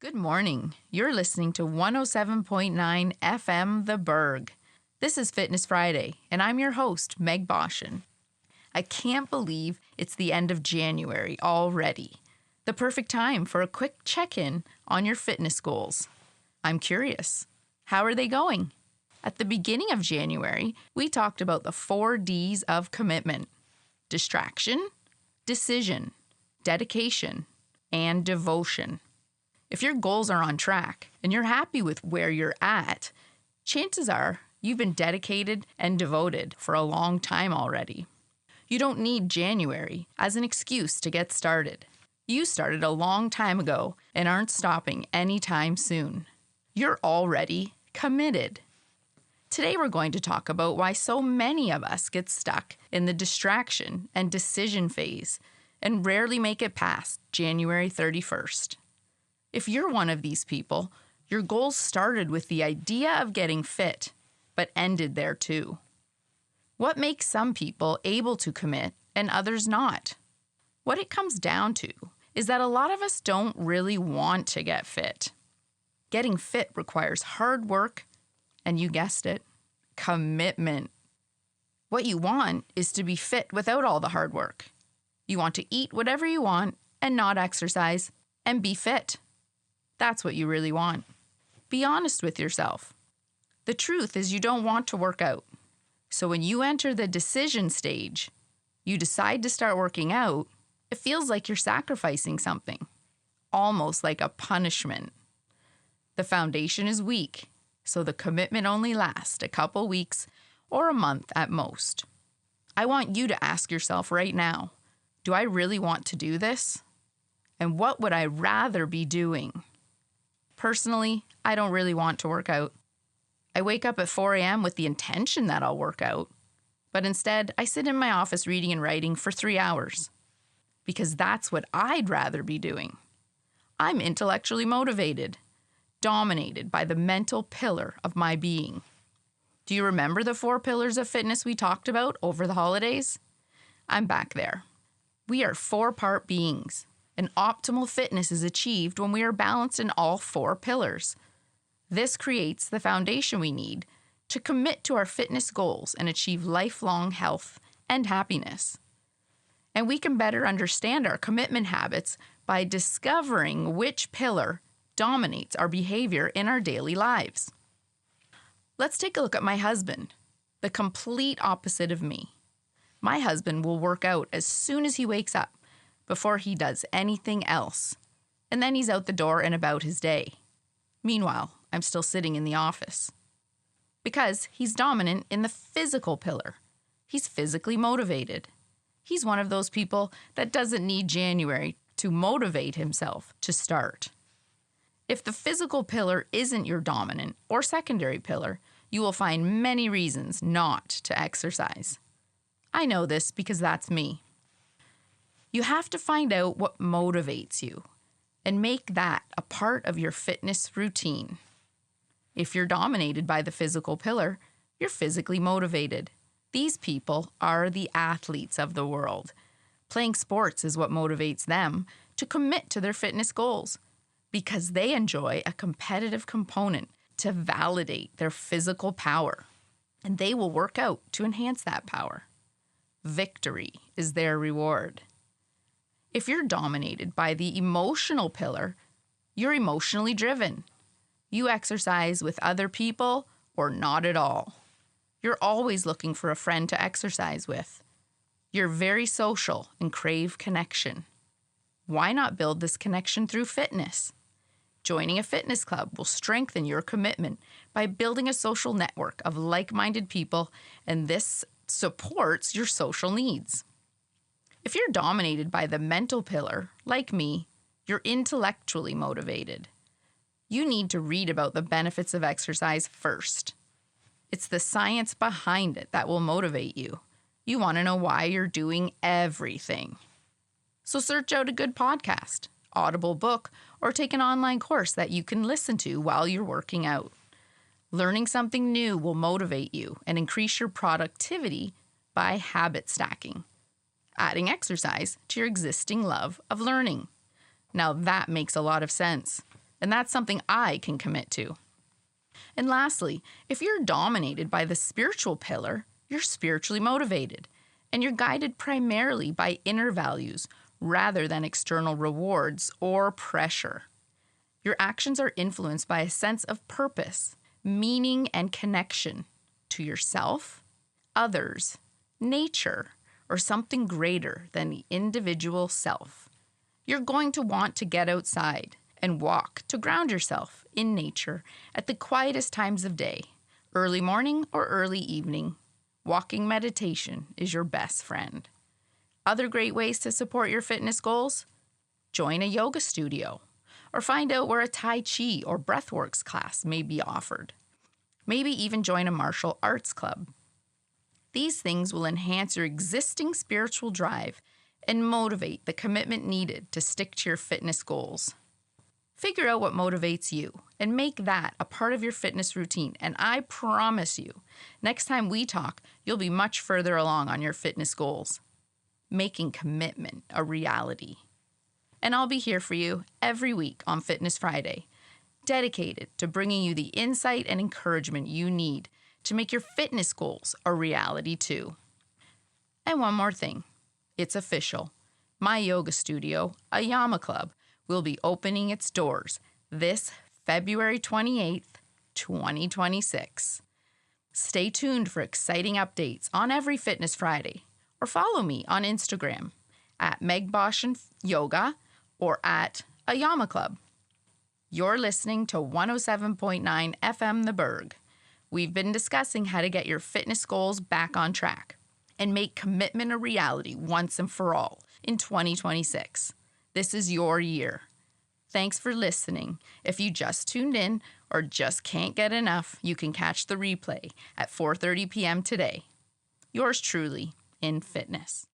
Good morning. You're listening to 107.9 FM The Berg. This is Fitness Friday, and I'm your host, Meg Boschin. I can't believe it's the end of January already. The perfect time for a quick check-in on your fitness goals. I'm curious, how are they going? At the beginning of January, we talked about the 4 Ds of commitment: distraction, decision, dedication, and devotion. If your goals are on track and you're happy with where you're at, chances are you've been dedicated and devoted for a long time already. You don't need January as an excuse to get started. You started a long time ago and aren't stopping anytime soon. You're already committed. Today we're going to talk about why so many of us get stuck in the distraction and decision phase and rarely make it past January 31st. If you're one of these people, your goals started with the idea of getting fit, but ended there too. What makes some people able to commit and others not? What it comes down to is that a lot of us don't really want to get fit. Getting fit requires hard work, and you guessed it, commitment. What you want is to be fit without all the hard work. You want to eat whatever you want and not exercise and be fit. That's what you really want. Be honest with yourself. The truth is you don't want to work out. So when you enter the decision stage, you decide to start working out, it feels like you're sacrificing something, almost like a punishment. The foundation is weak, so the commitment only lasts a couple weeks or a month at most. I want you to ask yourself right now, do I really want to do this? And what would I rather be doing? Personally, I don't really want to work out. I wake up at 4 a.m. with the intention that I'll work out, but instead I sit in my office reading and writing for 3 hours because that's what I'd rather be doing. I'm intellectually motivated, dominated by the mental pillar of my being. Do you remember the 4 pillars of fitness we talked about over the holidays? I'm back there. We are 4-part beings. And optimal fitness is achieved when we are balanced in all 4 pillars. This creates the foundation we need to commit to our fitness goals and achieve lifelong health and happiness. And we can better understand our commitment habits by discovering which pillar dominates our behavior in our daily lives. Let's take a look at my husband, the complete opposite of me. My husband will work out as soon as he wakes up, before he does anything else, and then he's out the door and about his day. Meanwhile, I'm still sitting in the office. Because he's dominant in the physical pillar. He's physically motivated. He's one of those people that doesn't need January to motivate himself to start. If the physical pillar isn't your dominant or secondary pillar, you will find many reasons not to exercise. I know this because that's me. You have to find out what motivates you and make that a part of your fitness routine. If you're dominated by the physical pillar, you're physically motivated. These people are the athletes of the world. Playing sports is what motivates them to commit to their fitness goals because they enjoy a competitive component to validate their physical power, and they will work out to enhance that power. Victory is their reward. If you're dominated by the emotional pillar, you're emotionally driven. You exercise with other people or not at all. You're always looking for a friend to exercise with. You're very social and crave connection. Why not build this connection through fitness? Joining a fitness club will strengthen your commitment by building a social network of like-minded people, and this supports your social needs. If you're dominated by the mental pillar, like me, you're intellectually motivated. You need to read about the benefits of exercise first. It's the science behind it that will motivate you. You want to know why you're doing everything. So search out a good podcast, Audible book, or take an online course that you can listen to while you're working out. Learning something new will motivate you and increase your productivity by habit stacking, adding exercise to your existing love of learning. Now that makes a lot of sense. And that's something I can commit to. And lastly, if you're dominated by the spiritual pillar, you're spiritually motivated, and you're guided primarily by inner values rather than external rewards or pressure. Your actions are influenced by a sense of purpose, meaning, and connection to yourself, others, nature, or something greater than the individual self. You're going to want to get outside and walk to ground yourself in nature at the quietest times of day, early morning or early evening. Walking meditation is your best friend. Other great ways to support your fitness goals? Join a yoga studio, or find out where a Tai Chi or breathworks class may be offered. Maybe even join a martial arts club. These things will enhance your existing spiritual drive and motivate the commitment needed to stick to your fitness goals. Figure out what motivates you and make that a part of your fitness routine, and I promise you, next time we talk, you'll be much further along on your fitness goals. Making commitment a reality. And I'll be here for you every week on Fitness Friday, dedicated to bringing you the insight and encouragement you need to make your fitness goals a reality too. And one more thing, it's official. My yoga studio, Ayama Club, will be opening its doors this February 28th, 2026. Stay tuned for exciting updates on every Fitness Friday, or follow me on Instagram at Meg Boschin Yoga or at Ayama Club. You're listening to 107.9 FM The Berg. We've been discussing how to get your fitness goals back on track and make commitment a reality once and for all in 2026. This is your year. Thanks for listening. If you just tuned in or just can't get enough, you can catch the replay at 4:30 p.m. today. Yours truly, in fitness.